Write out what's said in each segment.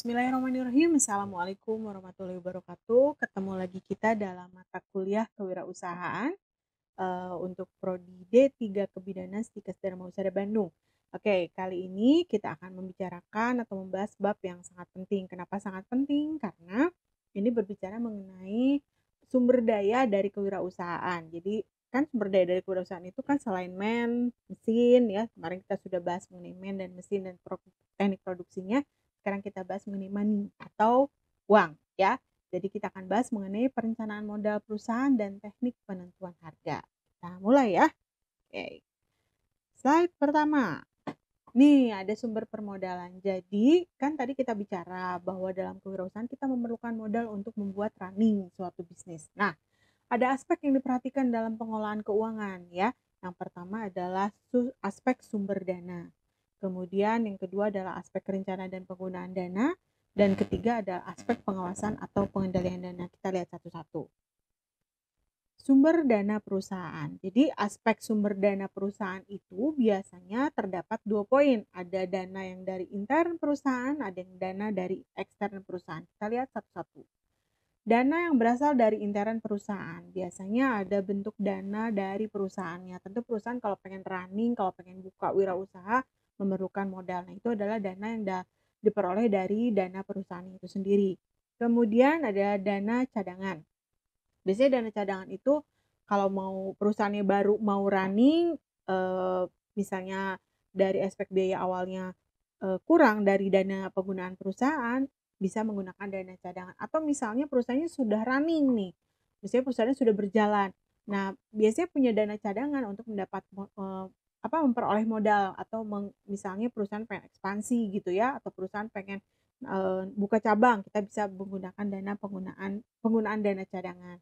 Bismillahirrahmanirrahim. Assalamualaikum warahmatullahi wabarakatuh. Ketemu lagi kita dalam mata kuliah kewirausahaan untuk prodi D3 Kebidanan Stikes Dharma Husada Bandung. Oke, kali ini kita akan membicarakan atau membahas bab yang sangat penting. Kenapa sangat penting? Karena ini berbicara mengenai sumber daya dari kewirausahaan. Jadi kan sumber daya dari kewirausahaan itu kan selain mesin ya. Kemarin kita sudah bahas mengenai dan mesin dan teknik produksinya. Sekarang kita bahas mengenai money atau uang ya. Jadi kita akan bahas mengenai perencanaan modal perusahaan dan teknik penentuan harga. Kita mulai ya. Oke. Slide pertama. Nih ada sumber permodalan. Jadi kan tadi kita bicara bahwa dalam kewirausahaan kita memerlukan modal untuk membuat running suatu bisnis. Nah, ada aspek yang diperhatikan dalam pengolahan keuangan ya. Yang pertama adalah aspek sumber dana. Kemudian yang kedua adalah aspek rencana dan penggunaan dana. Dan ketiga adalah aspek pengawasan atau pengendalian dana. Kita lihat satu-satu. Sumber dana perusahaan. Jadi aspek sumber dana perusahaan itu biasanya terdapat 2 poin. Ada dana yang dari intern perusahaan, ada yang dana dari eksternal perusahaan. Kita lihat satu-satu. Dana yang berasal dari intern perusahaan. Biasanya ada bentuk dana dari perusahaannya. Tentu perusahaan kalau pengen running, kalau pengen buka wirausaha memerlukan modal. Nah, itu adalah dana yang diperoleh dari dana perusahaan itu sendiri. Kemudian ada dana cadangan. Biasanya dana cadangan itu kalau mau perusahaannya baru mau running, misalnya dari aspek biaya awalnya, kurang dari dana penggunaan perusahaan, bisa menggunakan dana cadangan. Atau misalnya perusahaannya sudah running nih, misalnya perusahaannya sudah berjalan. Nah, biasanya punya dana cadangan untuk memperoleh modal atau misalnya perusahaan pengen ekspansi gitu ya, atau perusahaan pengen, buka cabang, kita bisa menggunakan penggunaan dana cadangan.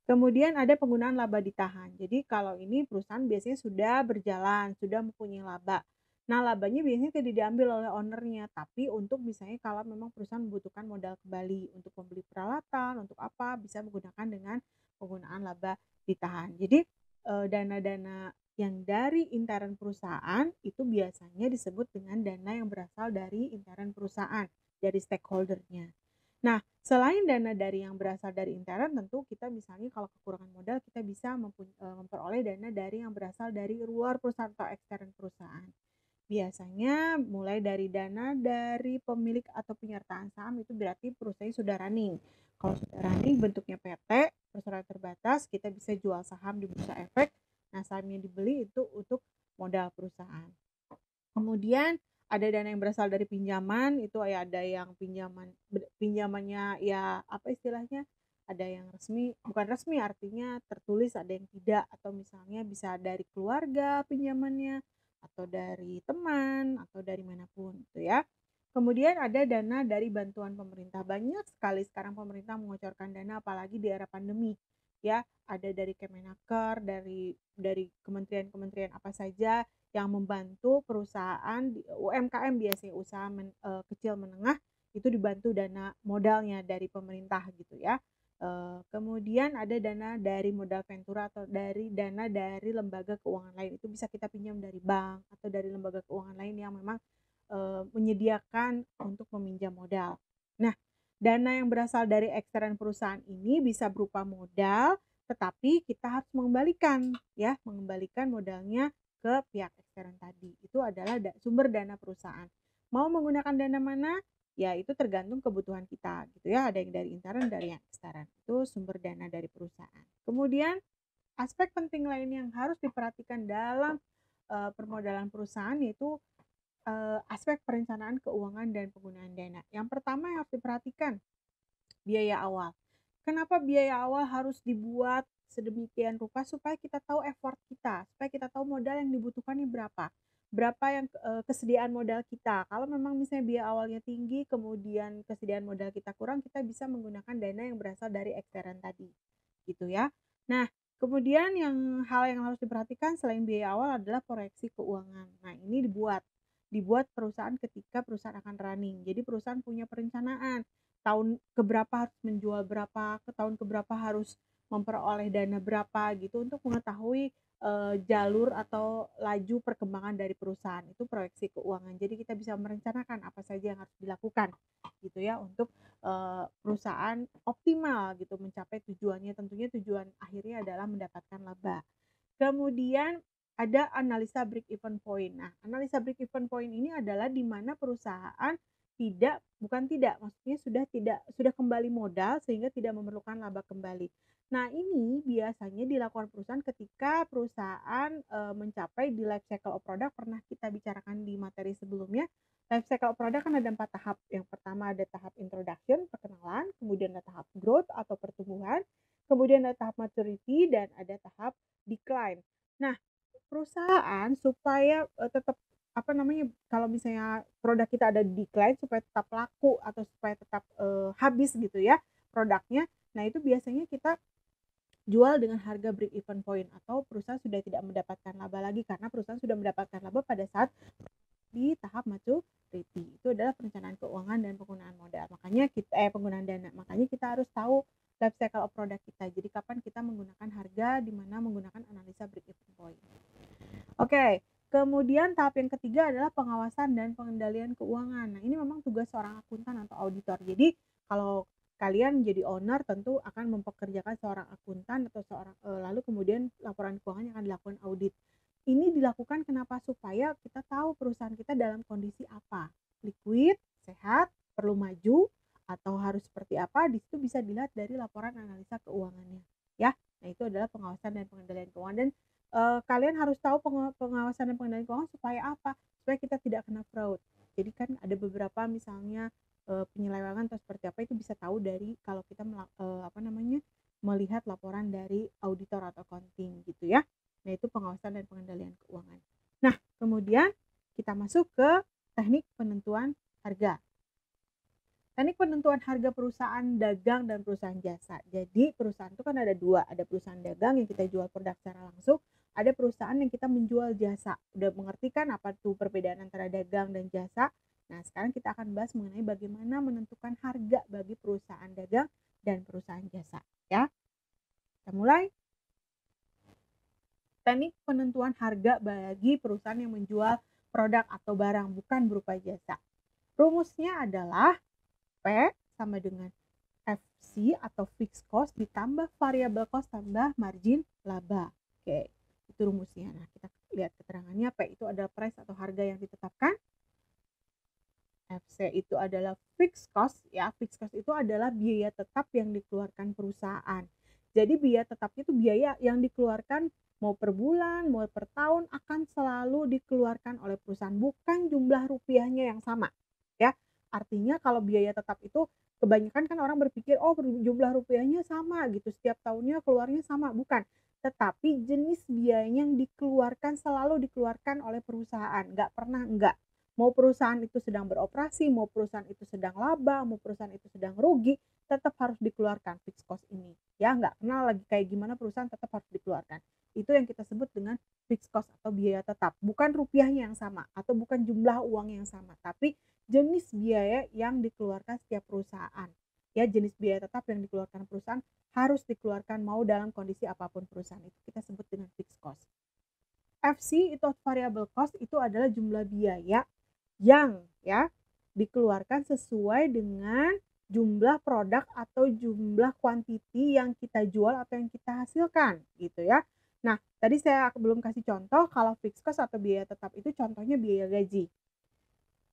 Kemudian ada penggunaan laba ditahan. Jadi kalau ini perusahaan biasanya sudah berjalan, sudah mempunyai laba. Nah, labanya biasanya tidak diambil oleh ownernya, tapi untuk misalnya kalau memang perusahaan membutuhkan modal kembali untuk membeli peralatan, untuk apa, bisa menggunakan dengan penggunaan laba ditahan. Jadi dana-dana yang dari intern perusahaan itu biasanya disebut dengan dana yang berasal dari intern perusahaan, dari stakeholder-nya. Nah, selain dana dari yang berasal dari intern, tentu kita misalnya kalau kekurangan modal kita bisa memperoleh dana dari yang berasal dari luar perusahaan atau ekstern perusahaan. Biasanya mulai dari dana dari pemilik atau penyertaan saham itu berarti perusahaan sudah running. Kalau sudah running bentuknya PT, perusahaan terbatas, kita bisa jual saham di bursa efek. Nah, saham yang dibeli itu untuk modal perusahaan. Kemudian ada dana yang berasal dari pinjaman, itu ya ada yang pinjamannya ya apa istilahnya, ada yang resmi, bukan resmi artinya tertulis, ada yang tidak, atau misalnya bisa dari keluarga pinjamannya, atau dari teman, atau dari manapun gitu ya. Kemudian ada dana dari bantuan pemerintah. Banyak sekali sekarang pemerintah mengeluarkan dana apalagi di era pandemi ya. Ada dari Kemenaker, dari kementerian-kementerian apa saja yang membantu perusahaan UMKM biasanya usaha kecil menengah itu dibantu dana modalnya dari pemerintah gitu ya. Kemudian ada dana dari modal ventura atau dari dana dari lembaga keuangan lain, itu bisa kita pinjam dari bank atau dari lembaga keuangan lain yang memang menyediakan untuk meminjam modal. Nah, dana yang berasal dari ekstern perusahaan ini bisa berupa modal, tetapi kita harus mengembalikan modalnya ke pihak ekstern tadi. Itu adalah sumber dana perusahaan. Mau menggunakan dana mana? Ya itu tergantung kebutuhan kita gitu ya. Ada yang dari intern, dari yang ekstern. Itu sumber dana dari perusahaan. Kemudian aspek penting lain yang harus diperhatikan dalam permodalan perusahaan yaitu aspek perencanaan keuangan dan penggunaan dana. Yang pertama yang harus diperhatikan biaya awal. Kenapa biaya awal harus dibuat sedemikian rupa supaya kita tahu effort kita, supaya kita tahu modal yang dibutuhkan ini berapa. Berapa yang kesediaan modal kita. Kalau memang misalnya biaya awalnya tinggi, kemudian kesediaan modal kita kurang, kita bisa menggunakan dana yang berasal dari ekstern tadi. Gitu ya. Nah, kemudian hal yang harus diperhatikan selain biaya awal adalah proyeksi keuangan. Nah, ini dibuat perusahaan ketika perusahaan akan running. Jadi perusahaan punya perencanaan tahun keberapa harus menjual berapa, ke tahun keberapa harus memperoleh dana berapa gitu untuk mengetahui jalur atau laju perkembangan dari perusahaan, itu proyeksi keuangan. Jadi kita bisa merencanakan apa saja yang harus dilakukan gitu ya untuk, perusahaan optimal gitu mencapai tujuannya, tentunya tujuan akhirnya adalah mendapatkan laba. Kemudian ada analisa break even point. Nah, analisa break even point ini adalah di mana perusahaan maksudnya sudah kembali modal sehingga tidak memerlukan laba kembali. Nah, ini biasanya dilakukan perusahaan ketika perusahaan, mencapai di life cycle of product, pernah kita bicarakan di materi sebelumnya. Life cycle of product kan ada 4 tahap. Yang pertama ada tahap introduction, perkenalan, kemudian ada tahap growth atau pertumbuhan, kemudian ada tahap maturity, dan ada tahap decline. Nah, perusahaan supaya, tetap apa namanya, kalau misalnya produk kita ada di decline supaya tetap laku atau supaya tetap, habis gitu ya produknya. Nah, itu biasanya kita jual dengan harga break even point atau perusahaan sudah tidak mendapatkan laba lagi karena perusahaan sudah mendapatkan laba pada saat di tahap maturity. Itu adalah perencanaan keuangan dan penggunaan modal. Penggunaan dana. Makanya kita harus tahu life cycle of product kita. Jadi kapan kita menggunakan harga, di mana menggunakan analisa break even point. Oke, kemudian tahap yang ketiga adalah pengawasan dan pengendalian keuangan. Nah, ini memang tugas seorang akuntan atau auditor. Jadi kalau kalian jadi owner tentu akan mempekerjakan seorang akuntan atau lalu kemudian laporan keuangan yang akan dilakukan audit. Ini dilakukan kenapa? Supaya kita tahu perusahaan kita dalam kondisi apa, liquid, sehat, perlu maju, atau harus seperti apa. Di situ bisa dilihat dari laporan analisa keuangannya, ya. Nah, itu adalah pengawasan dan pengendalian keuangan, dan kalian harus tahu pengawasan dan pengendalian keuangan supaya apa? Supaya kita tidak kena fraud. Jadi kan ada beberapa misalnya, penyelewengan atau seperti apa, itu bisa tahu dari kalau kita melihat laporan dari auditor atau accounting gitu ya. Nah, itu pengawasan dan pengendalian keuangan. Nah, kemudian kita masuk ke teknik penentuan harga. Teknik penentuan harga perusahaan dagang dan perusahaan jasa. Jadi perusahaan itu kan ada dua, ada perusahaan dagang yang kita jual produk secara langsung, ada perusahaan yang kita menjual jasa. Udah mengerti kan apa tuh perbedaan antara dagang dan jasa? Nah, sekarang kita akan bahas mengenai bagaimana menentukan harga bagi perusahaan dagang dan perusahaan jasa, ya. Kita mulai. Teknik penentuan harga bagi perusahaan yang menjual produk atau barang bukan berupa jasa. Rumusnya adalah P sama dengan FC atau fixed cost ditambah variable cost tambah margin laba. Oke, itu rumusnya. Nah, kita lihat keterangannya. P itu adalah price atau harga yang ditetapkan. FC itu adalah fixed cost, ya. Fixed cost itu adalah biaya tetap yang dikeluarkan perusahaan. Jadi biaya tetapnya itu biaya yang dikeluarkan mau per bulan, mau per tahun, akan selalu dikeluarkan oleh perusahaan, bukan jumlah rupiahnya yang sama, ya. Artinya kalau biaya tetap itu kebanyakan kan orang berpikir, oh jumlah rupiahnya sama gitu, setiap tahunnya keluarnya sama, bukan. Tetapi jenis biayanya yang dikeluarkan selalu dikeluarkan oleh perusahaan, nggak pernah enggak. Mau perusahaan itu sedang beroperasi, mau perusahaan itu sedang laba, mau perusahaan itu sedang rugi, tetap harus dikeluarkan fixed cost ini. Ya, nggak kenal lagi kayak gimana perusahaan, tetap harus dikeluarkan. Itu yang kita sebut dengan fixed cost atau biaya tetap. Bukan rupiahnya yang sama atau bukan jumlah uang yang sama, tapi jenis biaya yang dikeluarkan setiap perusahaan. Ya, jenis biaya tetap yang dikeluarkan perusahaan harus dikeluarkan mau dalam kondisi apapun perusahaan, itu kita sebut dengan fixed cost. FC itu variable cost, itu adalah jumlah biaya yang dikeluarkan sesuai dengan jumlah produk atau jumlah kuantiti yang kita jual atau yang kita hasilkan gitu ya. Nah, tadi saya belum kasih contoh kalau fixed cost atau biaya tetap itu contohnya biaya gaji.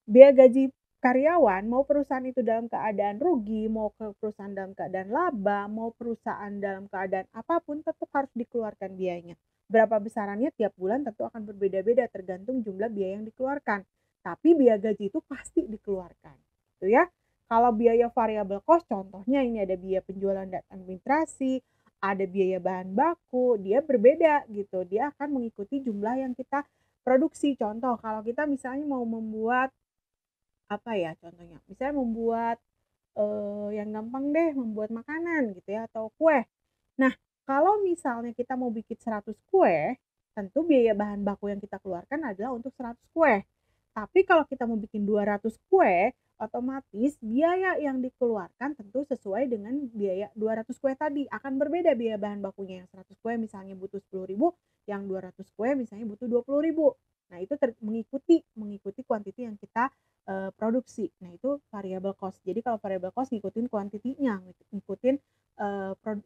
Biaya gaji karyawan, mau perusahaan itu dalam keadaan rugi, mau perusahaan dalam keadaan laba, mau perusahaan dalam keadaan apapun, tetap harus dikeluarkan biayanya. Berapa besarannya tiap bulan tentu akan berbeda-beda tergantung jumlah biaya yang dikeluarkan. Tapi biaya gaji itu pasti dikeluarkan, gitu ya. Kalau biaya variable cost, contohnya ini ada biaya penjualan dan administrasi, ada biaya bahan baku, dia berbeda gitu. Dia akan mengikuti jumlah yang kita produksi. Contoh, kalau kita misalnya mau membuat apa ya contohnya, misalnya membuat, yang gampang deh, membuat makanan gitu ya atau kue. Nah, kalau misalnya kita mau bikin 100 kue, tentu biaya bahan baku yang kita keluarkan adalah untuk 100 kue. Tapi kalau kita mau bikin 200 kue, otomatis biaya yang dikeluarkan tentu sesuai dengan biaya 200 kue tadi. Akan berbeda biaya bahan bakunya, yang 100 kue misalnya butuh 10.000, yang 200 kue misalnya butuh 20.000. Nah, itu mengikuti kuantiti yang kita, produksi. Nah, itu variable cost. Jadi kalau variable cost ngikutin kuantitinya, ngikutin,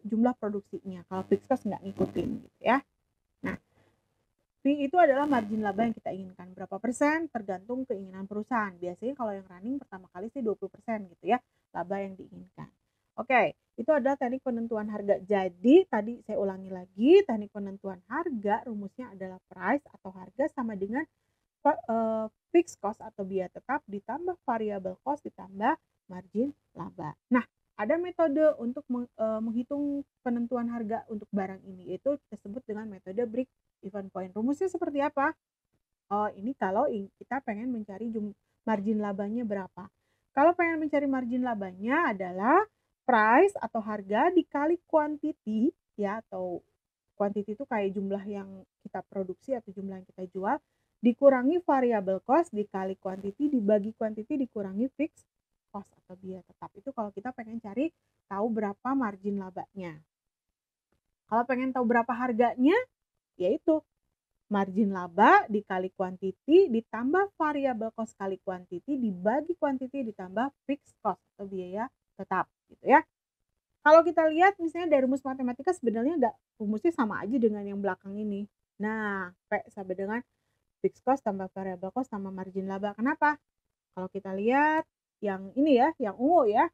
jumlah produksinya. Kalau fixed cost nggak ngikutin gitu ya. Nah, fee itu adalah margin laba yang kita inginkan. Berapa persen? Tergantung keinginan perusahaan. Biasanya kalau yang running pertama kali sih 20% gitu ya, laba yang diinginkan. Oke, itu adalah teknik penentuan harga. Jadi tadi saya ulangi lagi, teknik penentuan harga rumusnya adalah price atau harga sama dengan fixed cost atau biaya tetap ditambah variable cost ditambah margin laba. Nah, ada metode untuk menghitung penentuan harga untuk barang ini, yaitu kita sebut dengan metode break even point. Rumusnya seperti apa? Oh, ini kalau kita pengen mencari margin labanya berapa. Kalau pengen mencari margin labanya adalah price atau harga dikali quantity ya, atau quantity itu kayak jumlah yang kita produksi atau jumlah yang kita jual dikurangi variable cost dikali quantity dibagi quantity dikurangi fixed cost atau biaya tetap. Itu kalau kita pengen cari tahu berapa margin labanya. Kalau pengen tahu berapa harganya, yaitu margin laba dikali quantity ditambah variable cost kali quantity dibagi quantity ditambah fixed cost atau biaya tetap gitu ya. Kalau kita lihat misalnya dari rumus matematika sebenarnya rumusnya sama aja dengan yang belakang ini. Nah, P sama dengan fixed cost tambah variable cost tambah margin laba. Kenapa? Kalau kita lihat yang ini ya, yang ungu ya.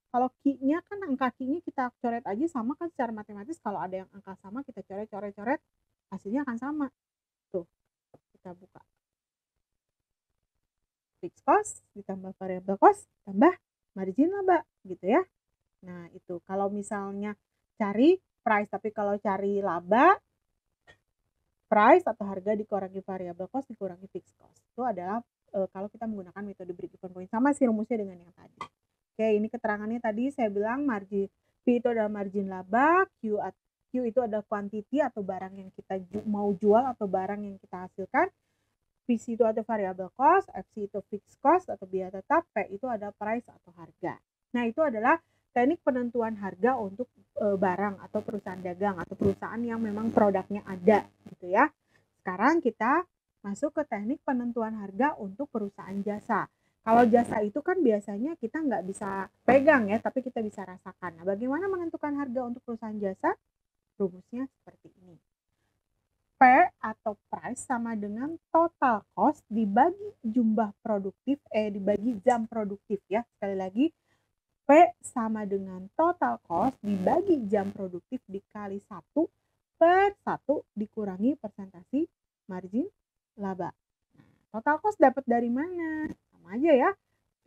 Kalau Q-nya kan angka Q-nya kita coret aja sama kan secara matematis kalau ada yang angka sama kita coret hasilnya akan sama. Tuh, kita buka. Fixed cost ditambah variable cost tambah margin laba gitu ya. Nah, itu kalau misalnya cari price, tapi kalau cari laba, price atau harga dikurangi variable cost dikurangi fixed cost. Itu adalah kalau kita menggunakan metode break even point. Sama sih rumusnya dengan yang tadi. Oke, ini keterangannya tadi saya bilang margin P itu adalah margin laba, Q itu adalah quantity atau barang yang kita mau jual atau barang yang kita hasilkan. VC itu ada variable cost, FC itu fixed cost atau biaya tetap, P itu ada price atau harga. Nah, itu adalah teknik penentuan harga untuk barang atau perusahaan dagang atau perusahaan yang memang produknya ada gitu ya. Sekarang kita masuk ke teknik penentuan harga untuk perusahaan jasa. Kalau jasa itu kan biasanya kita nggak bisa pegang ya, tapi kita bisa rasakan. Nah, bagaimana menentukan harga untuk perusahaan jasa? Rumusnya seperti ini. P atau price sama dengan total cost dibagi dibagi jam produktif ya. Sekali lagi, P sama dengan total cost dibagi jam produktif dikali 1 per 1 dikurangi persentase margin laba. Nah, total cost dapat dari mana? Sama aja ya,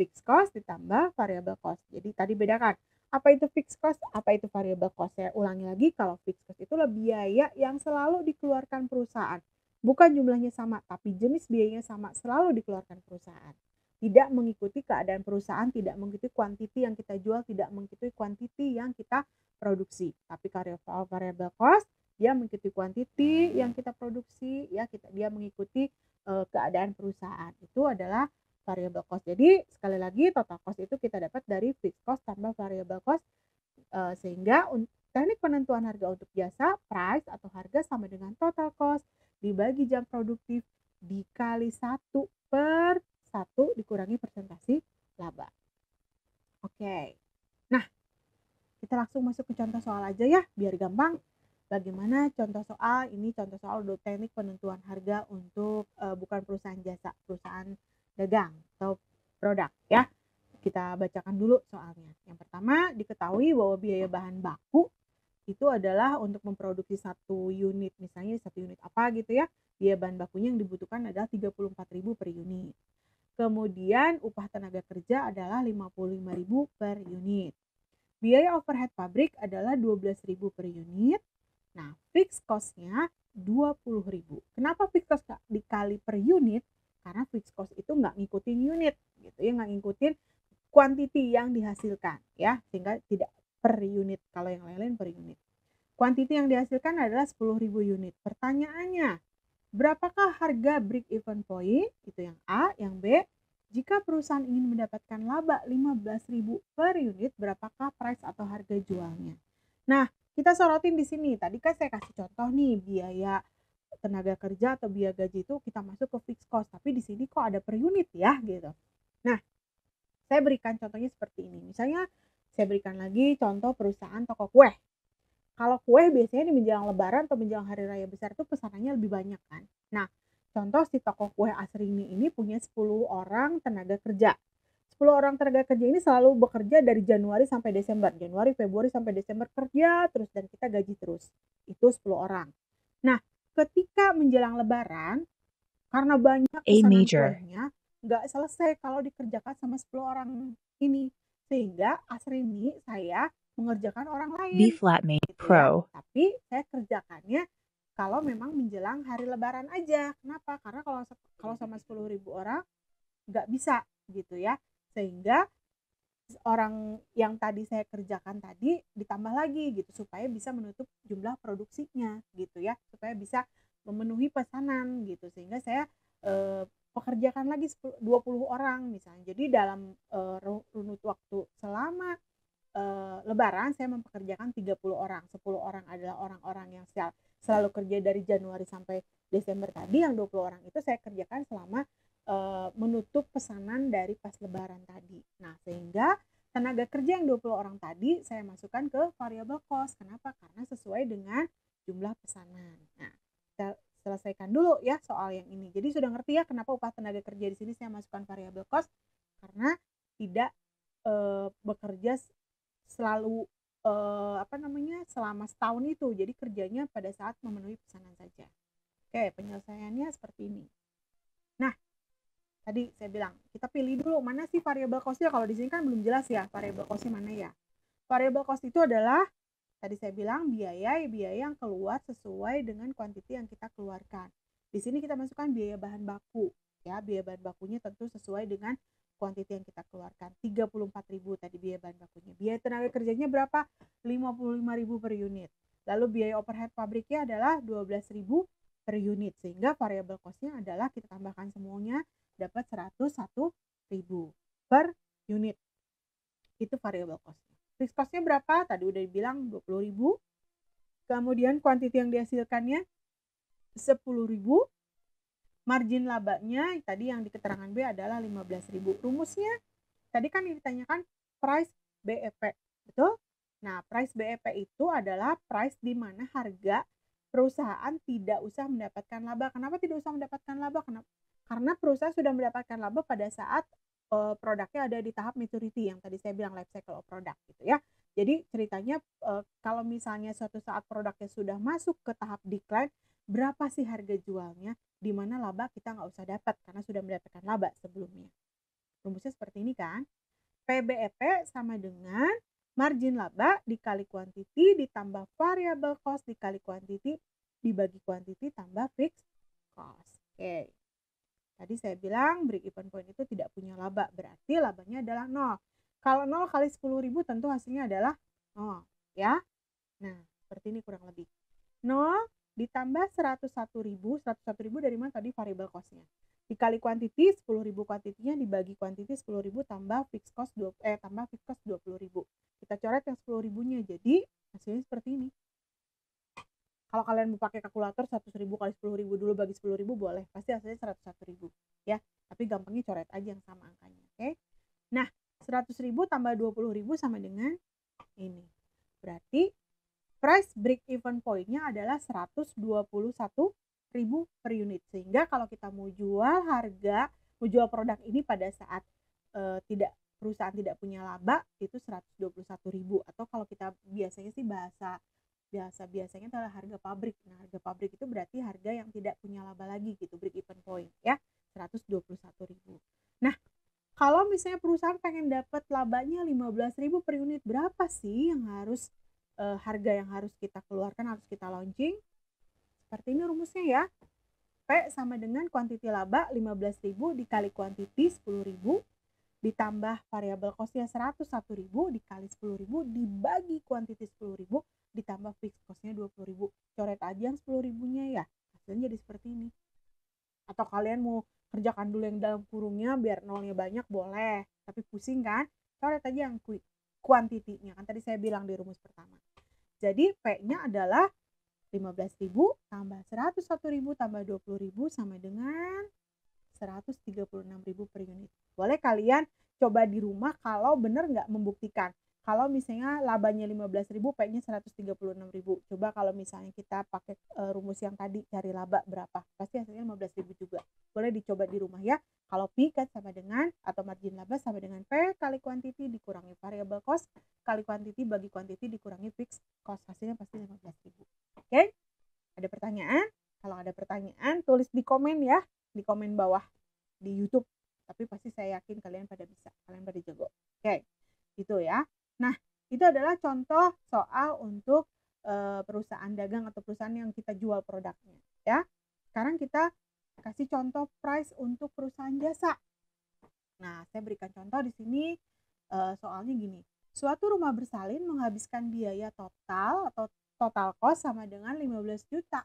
fixed cost ditambah variable cost. Jadi tadi bedakan, apa itu fixed cost, apa itu variable cost. Saya ulangi lagi, kalau fixed cost itulah biaya yang selalu dikeluarkan perusahaan. Bukan jumlahnya sama, tapi jenis biayanya sama, selalu dikeluarkan perusahaan. Tidak mengikuti keadaan perusahaan, tidak mengikuti kuantiti yang kita jual, tidak mengikuti kuantiti yang kita produksi. Tapi variable cost dia mengikuti kuantiti yang kita produksi ya, dia mengikuti keadaan perusahaan. Itu adalah variable cost. Jadi sekali lagi total cost itu kita dapat dari fixed cost tambah variable cost, sehingga teknik penentuan harga untuk jasa price atau harga sama dengan total cost dibagi jam produktif dikali 1 per 1 dikurangi persentase laba. Oke. Nah, kita langsung masuk ke contoh soal aja ya biar gampang. Bagaimana contoh soal ini? Contoh soal teknik penentuan harga untuk bukan perusahaan jasa, perusahaan dagang atau produk ya. Kita bacakan dulu soalnya. Yang pertama, diketahui bahwa biaya bahan baku itu adalah untuk memproduksi satu unit, misalnya satu unit apa gitu ya, biaya bahan bakunya yang dibutuhkan adalah 34.000 per unit. Kemudian upah tenaga kerja adalah 55.000 per unit. Biaya overhead pabrik adalah 12.000 per unit. Nah, fixed cost-nya 20.000. Kenapa fixed cost dikali per unit? Karena fixed cost itu nggak ngikutin unit, gitu ya, nggak ngikutin quantity yang dihasilkan, ya, sehingga tidak per unit. Kalau yang lain-lain per unit. Quantity yang dihasilkan adalah 10.000 unit. Pertanyaannya, berapakah harga break even point? Itu yang A, yang B. Jika perusahaan ingin mendapatkan laba 15.000 per unit, berapakah price atau harga jualnya? Nah, kita sorotin di sini. Tadi kan saya kasih contoh nih, biaya tenaga kerja atau biaya gaji itu kita masuk ke fixed cost, tapi di sini kok ada per unit ya gitu. Nah, saya berikan contohnya seperti ini. Misalnya saya berikan lagi contoh perusahaan toko kue. Kalau kue biasanya di menjelang lebaran atau menjelang hari raya besar itu pesanannya lebih banyak kan. Nah, contoh si toko kue Asrini ini punya 10 orang tenaga kerja. 10 orang tenaga kerja ini selalu bekerja dari Januari sampai Desember. Januari, Februari sampai Desember kerja terus dan kita gaji terus. Itu 10 orang. Nah, ketika menjelang lebaran, karena banyak A pesanan major. kuenya, nggak selesai kalau dikerjakan sama 10 orang ini. Sehingga Asrini saya mengerjakan orang lain B flat major. gitu ya. Pro. Tapi saya kerjakannya kalau memang menjelang hari lebaran aja. Kenapa? Karena kalau sama 10.000 orang nggak bisa gitu ya. Sehingga orang yang tadi saya kerjakan tadi ditambah lagi gitu supaya bisa menutup jumlah produksinya gitu ya, supaya bisa memenuhi pesanan gitu, sehingga saya pekerjakan lagi 20 orang misalnya. Jadi dalam runut waktu selama lebaran saya mempekerjakan 30 orang. 10 orang adalah orang-orang yang selalu kerja dari Januari sampai Desember tadi, yang 20 orang itu saya kerjakan selama menutup pesanan dari pas lebaran tadi. Nah, sehingga tenaga kerja yang 20 orang tadi saya masukkan ke variable cost. Kenapa? Karena sesuai dengan jumlah pesanan. Nah, kita selesaikan dulu ya soal yang ini. Jadi sudah ngerti ya kenapa upah tenaga kerja di sini saya masukkan variable cost, karena tidak bekerja selalu selama setahun itu. Jadi kerjanya pada saat memenuhi pesanan saja. Oke, penyelesaiannya seperti ini. Nah, tadi saya bilang kita pilih dulu mana sih variable cost-nya. Kalau di sini kan belum jelas ya variable cost-nya mana ya. Variable cost itu adalah tadi saya bilang biaya yang keluar sesuai dengan kuantiti yang kita keluarkan. Di sini kita masukkan biaya bahan baku ya, biaya bahan bakunya tentu sesuai dengan kuantiti yang kita keluarkan. 34.000 tadi biaya bahan bakunya. Biaya tenaga kerjanya berapa? 55.000 per unit. Lalu biaya overhead pabriknya adalah 12.000 per unit, sehingga variable cost-nya adalah kita tambahkan semuanya dapat 101.000 per unit. Itu variable cost-nya. Fixed cost-nya berapa? Tadi udah dibilang 20.000. Kemudian kuantiti yang dihasilkannya 10.000. Margin labanya tadi yang di keterangan B adalah 15.000. Rumusnya tadi kan ditanyakan price BEP, betul? Nah, price BEP itu adalah price di mana harga perusahaan tidak usah mendapatkan laba. Kenapa tidak usah mendapatkan laba? Karena perusahaan sudah mendapatkan laba pada saat produknya ada di tahap maturity yang tadi saya bilang life cycle of product gitu ya. Jadi ceritanya kalau misalnya suatu saat produknya sudah masuk ke tahap decline, berapa sih harga jualnya, di mana laba kita nggak usah dapat karena sudah mendapatkan laba sebelumnya. Rumusnya seperti ini kan. PBEP sama dengan margin laba dikali kuantiti ditambah variable cost dikali kuantiti dibagi kuantiti tambah fixed cost. Oke. Tadi saya bilang break even point itu tidak punya laba, berarti labanya adalah 0. Kalau 0 kali 10.000 tentu hasilnya adalah 0 ya. Nah, seperti ini kurang lebih. 0 ditambah 101.000, 101.000 dari mana tadi variable cost-nya. Dikali kuantiti 10.000 kuantitinya dibagi kuantiti 10.000 tambah fixed cost 20.000. Kita coret yang 10.000-nya. Jadi hasilnya seperti ini. Kalau kalian mau pakai kalkulator 100.000 kali 10.000 dulu bagi 10.000 boleh. Pasti hasilnya 101.000 ya. Tapi gampangnya coret aja yang sama angkanya. Oke. Nah, 100.000 tambah 20.000 sama dengan ini. Berarti price break even point-nya adalah 121.000 per unit. Sehingga kalau kita mau jual produk ini pada saat perusahaan tidak punya laba itu 121.000, atau kalau kita biasanya sih biasanya adalah harga pabrik. Nah, harga pabrik itu berarti harga yang tidak punya laba lagi gitu, break even point ya, 121.000. Nah, kalau misalnya perusahaan pengen dapat labanya 15.000 per unit, berapa sih yang harus harga yang harus kita keluarkan, harus kita launching? Seperti ini rumusnya ya. P sama dengan kuantiti laba 15.000 dikali kuantiti 10.000 ditambah variable cost-nya 101.000 dikali 10.000 dibagi kuantiti 10.000 ditambah fixed cost-nya 20.000. Coret aja yang 10.000-nya ya. Hasilnya jadi seperti ini. Atau kalian mau kerjakan dulu yang dalam kurungnya biar nolnya banyak boleh. Tapi pusing kan? Coret aja yang kuantitinya. Kan tadi saya bilang di rumus pertama. Jadi P-nya adalah 15.000 tambah 101.000 tambah 20.000 sama dengan 136.000 per unit. Boleh kalian coba di rumah kalau benar nggak membuktikan. Kalau misalnya labanya 15.000, P-nya 136.000. Coba kalau misalnya kita pakai rumus yang tadi, cari laba berapa. Pasti hasilnya 15.000 juga. Boleh dicoba di rumah ya. Kalau P kan sama dengan, atau margin laba sama dengan P kali quantity dikurangi variable cost, kali quantity bagi quantity dikurangi fixed cost. Hasilnya pasti 15.000. Oke? Ada pertanyaan? Kalau ada pertanyaan, tulis di komen ya. Di komen bawah di YouTube. Tapi pasti saya yakin kalian pada bisa. Kalian pada jago. Oke. Gitu ya. Nah, itu adalah contoh soal untuk perusahaan dagang atau perusahaan yang kita jual produknya. Ya. Sekarang kita kasih contoh price untuk perusahaan jasa. Nah, saya berikan contoh di sini soalnya gini. Suatu rumah bersalin menghabiskan biaya total atau total cost sama dengan 15 juta.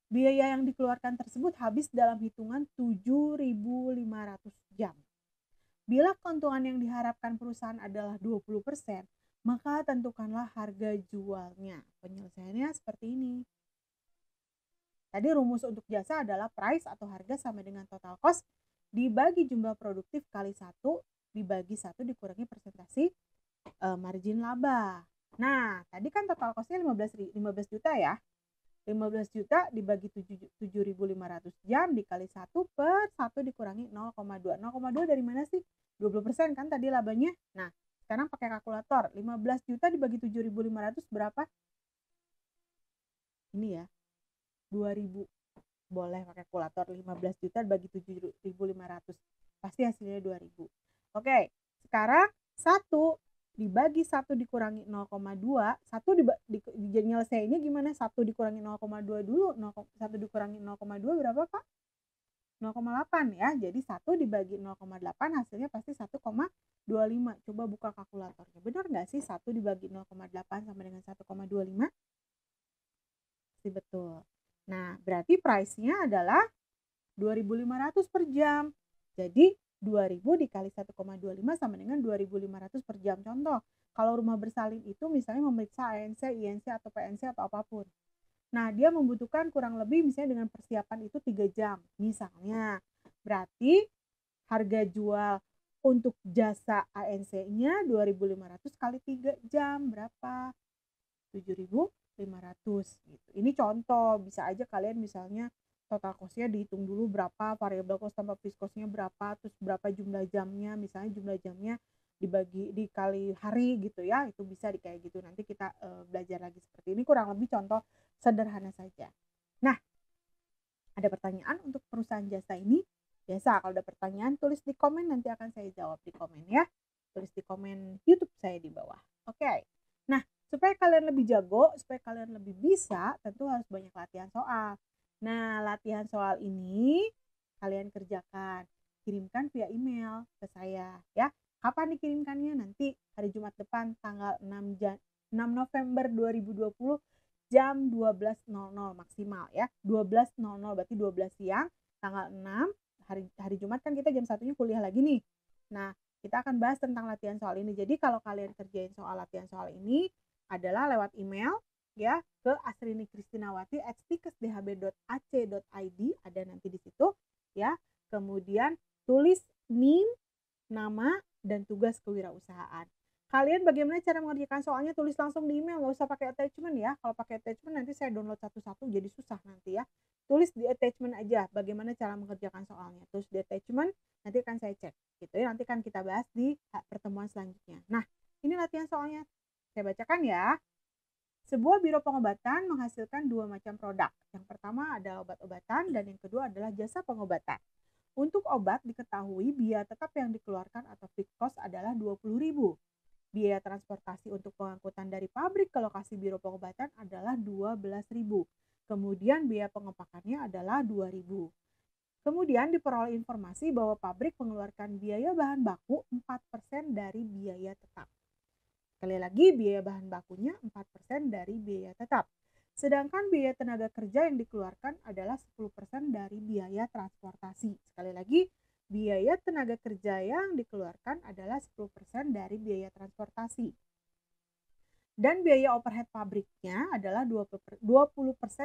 Biaya yang dikeluarkan tersebut habis dalam hitungan 7.500 jam. Bila keuntungan yang diharapkan perusahaan adalah 20%, maka tentukanlah harga jualnya. Penyelesaiannya seperti ini. Tadi rumus untuk jasa adalah price atau harga sama dengan total cost dibagi jumlah produktif kali 1 dibagi 1 dikurangi persentase margin laba. Nah, tadi kan total cost-nya 15 juta ya. 15 juta dibagi 7.500 jam dikali 1 per 1 dikurangi 0,2. 0,2 dari mana sih? 20% kan tadi labanya. Nah, sekarang pakai kalkulator. 15 juta dibagi 7.500 berapa? Ini ya, 2.000. Boleh pakai kalkulator. 15 juta dibagi 7.500. Pasti hasilnya 2.000. Oke, sekarang 1 dibagi 1 dikurangi 0,2, 1 nyelesainnya gimana? 1 dikurangi 0,2 dulu, 1 dikurangi 0,2 berapa Pak? 0,8 ya, jadi 1 dibagi 0,8 hasilnya pasti 1,25. Coba buka kalkulatornya, benar nggak sih 1 dibagi 0,8 sama dengan 1,25? Pasti betul. Nah, berarti price-nya adalah 2.500 per jam. Jadi 2.000 dikali 1,25 sama dengan 2.500 per jam. Contoh, kalau rumah bersalin itu misalnya memeriksa ANC, INC, atau PNC atau apapun. Nah, dia membutuhkan kurang lebih misalnya dengan persiapan itu 3 jam. Misalnya, berarti harga jual untuk jasa ANC-nya 2.500 kali 3 jam. Berapa? 7.500 gitu. Ini contoh, bisa aja kalian misalnya total cost-nya dihitung dulu berapa, variable cost tambah fixed cost-nya berapa, terus berapa jumlah jamnya, misalnya jumlah jamnya dikali hari gitu ya, itu bisa kayak gitu. Nanti kita belajar lagi seperti ini, kurang lebih contoh sederhana saja. Nah, ada pertanyaan untuk perusahaan jasa ini? Biasa kalau ada pertanyaan tulis di komen, nanti akan saya jawab di komen ya. Tulis di komen YouTube saya di bawah. Oke. Nah, supaya kalian lebih jago, supaya kalian lebih bisa, tentu harus banyak latihan soal. Nah, latihan soal ini kalian kerjakan. Kirimkan via email ke saya ya. Kapan dikirimkannya? Nanti hari Jumat depan tanggal 6 November 2020 jam 12.00 maksimal ya. 12.00 berarti 12 siang tanggal 6 hari Jumat kan kita jam 1-nya kuliah lagi nih. Nah, kita akan bahas tentang latihan soal ini. Jadi kalau kalian kerjain latihan soal ini adalah lewat email ya ke asrinikristinawati@stikesdhb.ac.id, ada nanti di situ ya. Kemudian tulis NIM, nama, dan tugas kewirausahaan. Kalian bagaimana cara mengerjakan soalnya, tulis langsung di email, nggak usah pakai attachment ya. Kalau pakai attachment nanti saya download satu-satu jadi susah nanti ya. Tulis di attachment aja bagaimana cara mengerjakan soalnya. Terus di attachment nanti akan saya cek gitu ya. Nanti kan kita bahas di pertemuan selanjutnya. Nah, ini latihan soalnya. Saya bacakan ya. Sebuah biro pengobatan menghasilkan 2 macam produk. Yang pertama adalah obat-obatan dan yang kedua adalah jasa pengobatan. Untuk obat diketahui biaya tetap yang dikeluarkan atau fixed cost adalah 20.000. Biaya transportasi untuk pengangkutan dari pabrik ke lokasi biro pengobatan adalah 12.000. Kemudian biaya pengepakannya adalah 2.000. Kemudian diperoleh informasi bahwa pabrik mengeluarkan biaya bahan baku 4% dari biaya tetap. Sekali lagi, biaya bahan bakunya 4% dari biaya tetap. Sedangkan biaya tenaga kerja yang dikeluarkan adalah 10% dari biaya transportasi. Sekali lagi, biaya tenaga kerja yang dikeluarkan adalah 10% dari biaya transportasi. Dan biaya overhead pabriknya adalah 20%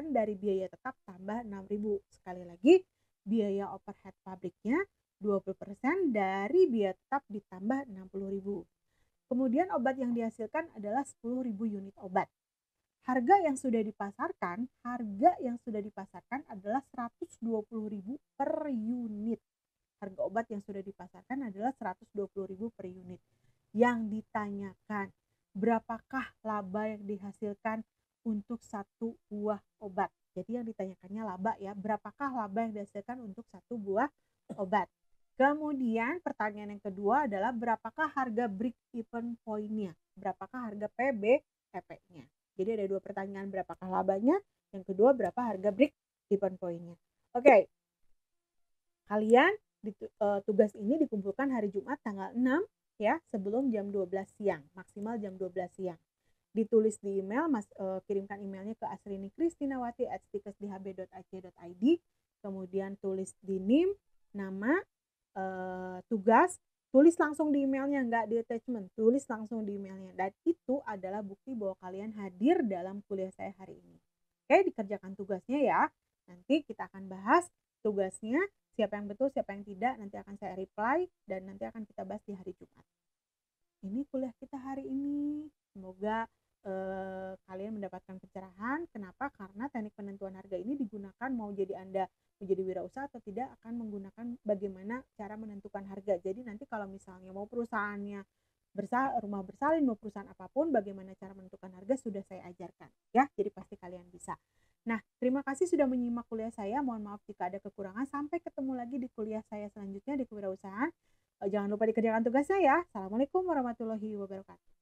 dari biaya tetap tambah 6.000. Sekali lagi, biaya overhead pabriknya 20% dari biaya tetap ditambah 60.000. Kemudian obat yang dihasilkan adalah 10.000 unit obat. Harga yang sudah dipasarkan adalah 120.000 per unit. Harga obat yang sudah dipasarkan adalah 120.000 per unit. Yang ditanyakan, berapakah laba yang dihasilkan untuk satu buah obat? Jadi yang ditanyakannya laba ya, berapakah laba yang dihasilkan untuk satu buah obat? Kemudian pertanyaan yang kedua adalah berapakah harga break even point-nya? Berapakah harga PBEP-nya? Jadi ada dua pertanyaan, berapakah labanya? Yang kedua, berapa harga break even point-nya? Oke. Kalian tugas ini dikumpulkan hari Jumat tanggal 6 ya, sebelum jam 12 siang, maksimal jam 12 siang. Ditulis di email, kirimkan emailnya ke asrinikristinawati@stikesdhb.ac.id, kemudian tulis di NIM, nama, tugas, tulis langsung di emailnya, nggak di attachment, tulis langsung di emailnya. Dan itu adalah bukti bahwa kalian hadir dalam kuliah saya hari ini. Oke, dikerjakan tugasnya ya. Nanti kita akan bahas tugasnya, siapa yang betul, siapa yang tidak, nanti akan saya reply, dan nanti akan kita bahas di hari Jumat. Ini kuliah kita hari ini. Semoga kalian mendapatkan pencerahan. Kenapa? Karena teknik penentuan harga ini digunakan mau jadi Anda menjadi wirausaha atau tidak, akan menggunakan bagaimana cara menentukan harga. Jadi nanti kalau misalnya mau perusahaannya rumah bersalin, mau perusahaan apapun, bagaimana cara menentukan harga sudah saya ajarkan ya. Jadi pasti kalian bisa. Nah, terima kasih sudah menyimak kuliah saya. Mohon maaf jika ada kekurangan. Sampai ketemu lagi di kuliah saya selanjutnya di kewirausahaan. Jangan lupa dikerjakan tugasnya ya. Assalamualaikum warahmatullahi wabarakatuh.